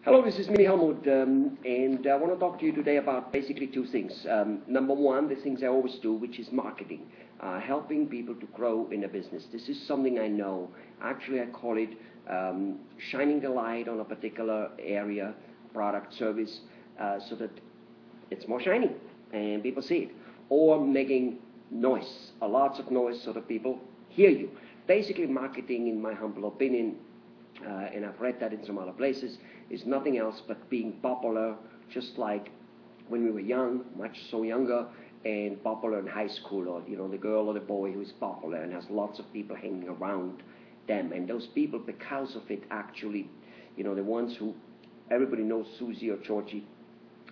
Hello, this is me, Helmut, and I want to talk to you today about basically two things. Number one, the things I always do, which is marketing, helping people to grow in a business. This is something I know. Actually, I call it shining the light on a particular area, product, service, so that it's more shiny and people see it. Or making noise, lots of noise, so that people hear you. Basically, marketing, in my humble opinion, and I've read that in some other places, is nothing else but being popular, just like when we were young, much so younger, and popular in high school, or the girl or the boy who is popular and has lots of people hanging around them. And those people, because of it, actually, the ones who everybody knows Susie or Georgie,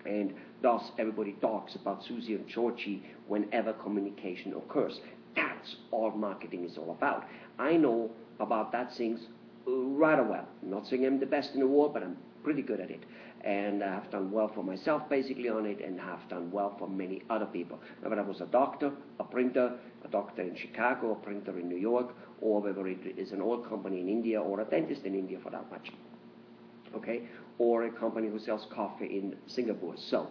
and thus everybody talks about Susie and Georgie whenever communication occurs. That's all marketing is all about. I know about that things rather well. I'm not saying I'm the best in the world, but I'm pretty good at it. And I have done well for myself basically on it, and have done well for many other people. Whether I was a doctor, a printer, a doctor in Chicago, a printer in New York, or whether it is an oil company in India, or a dentist in India for that much. Okay? Or a company who sells coffee in Singapore. So,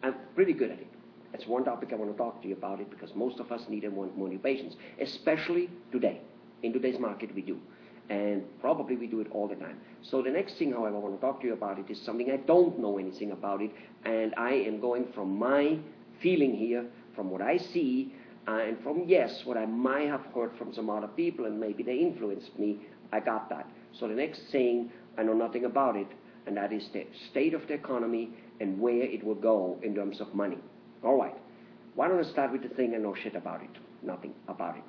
I'm pretty good at it. That's one topic I want to talk to you about it, because most of us need and want more new patients, especially today. In today's market we do, and probably we do it all the time. So the next thing, however, I want to talk to you about it is something I don't know anything about it, and I am going from my feeling here, from what I see, and from, yes, what I might have heard from some other people, and maybe they influenced me. I got that. So the next thing, I know nothing about it, and that is the state of the economy and where it will go in terms of money. All right. Why don't I start with the thing I know shit about it, nothing about it,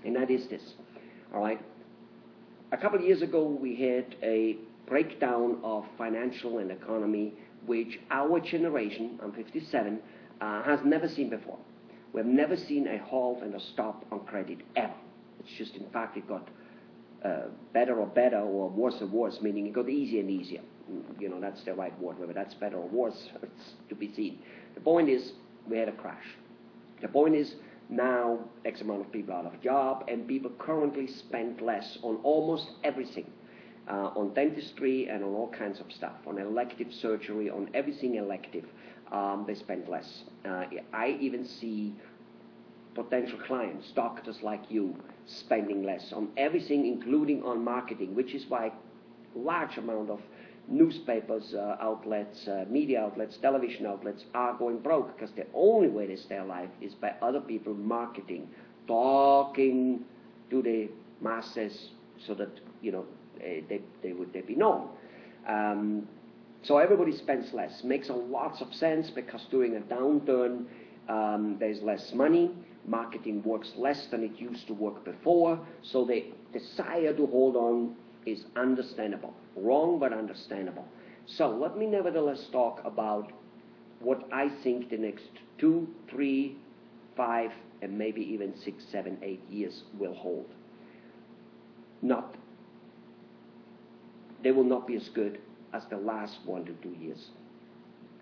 and that is this. All right. A couple of years ago, we had a breakdown of financial and economy, which our generation, I'm 57, has never seen before. We've never seen a halt and a stop on credit, ever. It's just, in fact, it got better, or worse and worse, meaning it got easier and easier. That's the right word. Whether that's better or worse, it's to be seen. The point is, we had a crash. The point is, now X amount of people out of job, and people currently spend less on almost everything, on dentistry and on all kinds of stuff, on elective surgery, on everything elective. They spend less. I even see potential clients, doctors like you, spending less on everything, including on marketing, which is why a large amount of newspapers, outlets, media outlets, television outlets are going broke, because the only way they stay alive is by other people marketing, talking to the masses, so that they would be known. So everybody spends less. Makes a lots of sense, because during a downturn there's less money. Marketing works less than it used to work before, so the desire to hold on is understandable. Wrong, but understandable. So let me nevertheless talk about what I think the next 2, 3, 5, and maybe even 6, 7, 8 years will hold. They will not be as good as the last 1 to 2 years.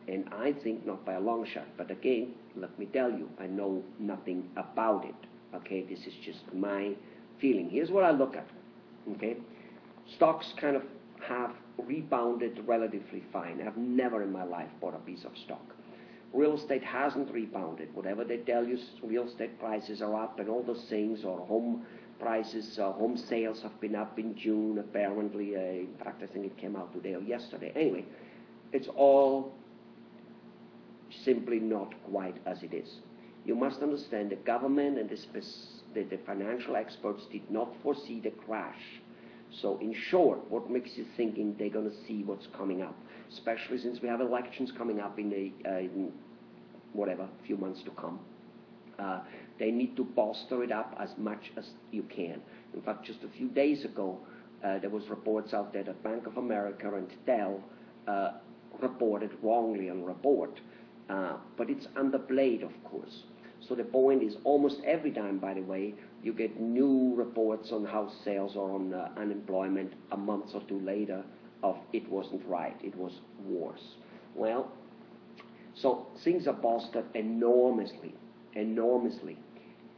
And I think not by a long shot. But again, let me tell you, I know nothing about it. Okay, this is just my feeling. Here's what I look at. Okay, stocks kind of have rebounded relatively fine. I've never in my life bought a piece of stock. Real estate hasn't rebounded. Whatever they tell you, real estate prices are up and all those things, or home prices, home sales have been up in June, apparently. In fact, I think it came out today or yesterday. Anyway, it's all simply not quite as it is. You must understand the government and the financial experts did not foresee the crash. So in short, what makes you thinking they're going to see what's coming up, especially since we have elections coming up in few months to come. They need to bolster it up as much as you can. In fact, just a few days ago, there was reports out there that Bank of America and Dell reported wrongly on report, but it's underplayed, of course. So the point is, almost every time, by the way, you get new reports on house sales or on unemployment a month or two later of it wasn't right, it was worse. Well, so things are bolstered enormously.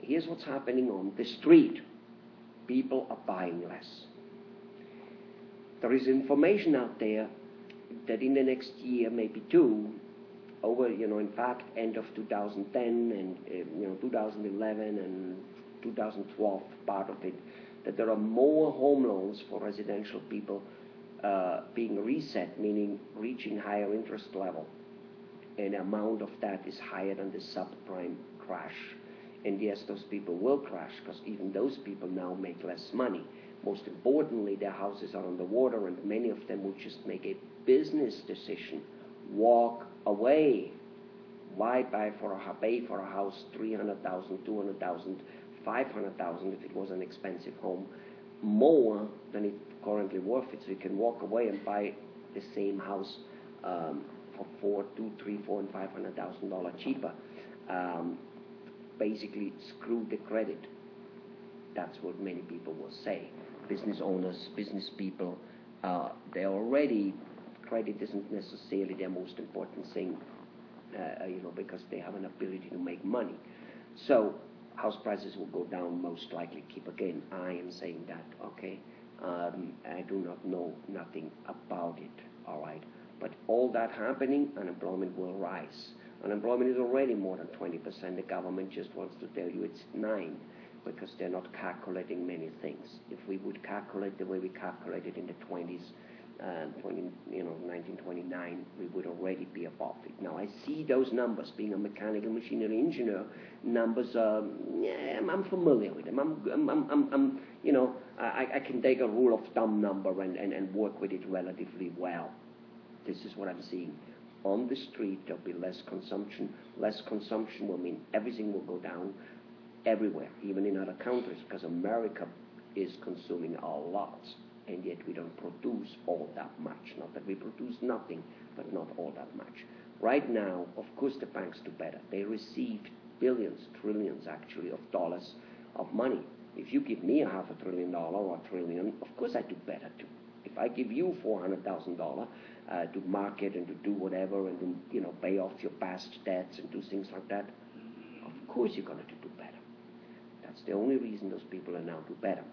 Here's what's happening on the street. People are buying less. There is information out there that in the next year, maybe two, over, in fact, end of 2010 and, 2011 and 2012, part of it, that there are more home loans for residential people being reset, meaning reaching higher interest level. And the amount of that is higher than the subprime crash. And yes, those people will crash because even those people now make less money. Most importantly, their houses are underwater, and many of them will just make a business decision, walk away. Why pay for a house $300,000, $200,000, $500,000 if it was an expensive home, more than it currently worth it? So you can walk away and buy the same house for $200,000, $300,000, $400,000, and $500,000 cheaper. Basically, screw the credit. That's what many people will say. Business owners, business people, they're already, credit isn't necessarily their most important thing, because they have an ability to make money. So house prices will go down, most likely. Keep again, I am saying that, okay? I do not know nothing about it, all right? But all that happening, unemployment will rise. Unemployment is already more than 20%. The government just wants to tell you it's 9%. Because they're not calculating many things. If we would calculate the way we calculated in the 20s, 1929, we would already be above it. Now I see those numbers. Being a mechanical machinery engineer, numbers I'm familiar with them. I can take a rule of thumb number and work with it relatively well. This is what I'm seeing. On the street, there'll be less consumption. Less consumption will mean everything will go down. Everywhere, even in other countries, because America is consuming a lot, and yet we don't produce all that much. Not that we produce nothing, but not all that much. Right now, of course, the banks do better. They receive billions, trillions actually, of dollars of money. If you give me $500 billion or $1 trillion, of course I do better too. If I give you $400,000 to market and to do whatever and to pay off your past debts and do things like that, of course you're going to do better. That's the only reason those people are now do better.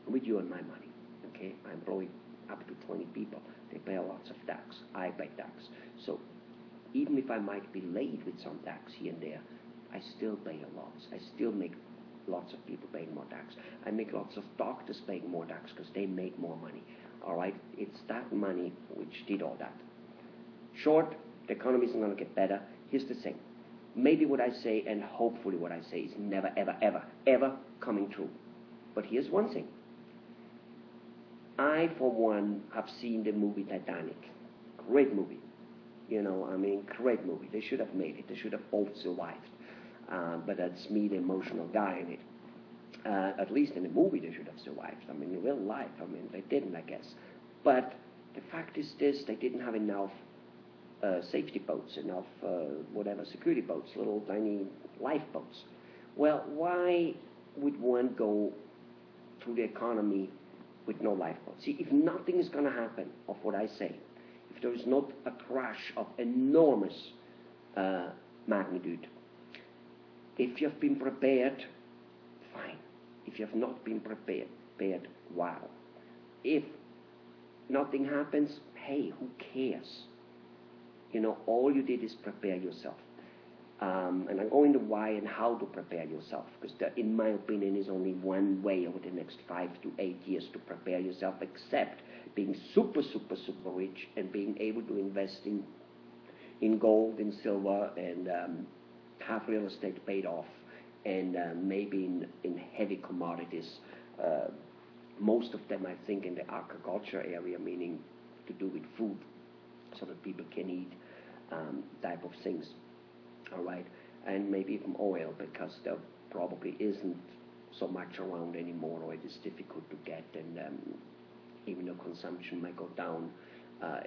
With you and my money, okay? I employ up to 20 people. They pay lots of tax. I pay tax. So even if I might be late with some tax here and there, I still pay a lot. I still make lots of people paying more tax. I make lots of doctors paying more tax because they make more money. All right? It's that money which did all that. Short, the economy isn't going to get better. Here's the thing. Maybe what I say, and hopefully what I say, is never, ever, ever, ever coming true. But here's one thing. I, for one, have seen the movie Titanic. Great movie. Great movie. They should have made it. They should have both survived. But that's me, the emotional guy in it. At least in the movie they should have survived. In real life, they didn't, I guess. But the fact is this, they didn't have enough safety boats, enough security boats, little tiny lifeboats. Well, why would one go through the economy with no lifeboats? See, if nothing is going to happen of what I say, if there is not a crash of enormous magnitude, if you have been prepared, fine. If you have not been prepared, wow. If nothing happens, hey, who cares? All you did is prepare yourself. And I'm going to why and how to prepare yourself, because there, in my opinion, is only one way over the next 5 to 8 years to prepare yourself, except being super, super, super rich and being able to invest in gold, in silver, and have real estate paid off, and maybe in heavy commodities. Most of them, I think, in the agriculture area, meaning to do with food, so that people can eat type of things. All right, and maybe even oil, because there probably isn't so much around anymore, or it is difficult to get, and even though consumption might go down,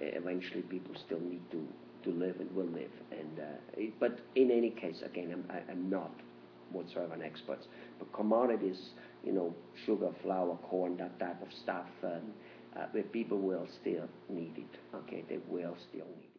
eventually people still need to live and will live. And but in any case, again, I'm not whatsoever an expert, but commodities, sugar, flour, corn, that type of stuff, where people will still need it. Okay, they will still need it.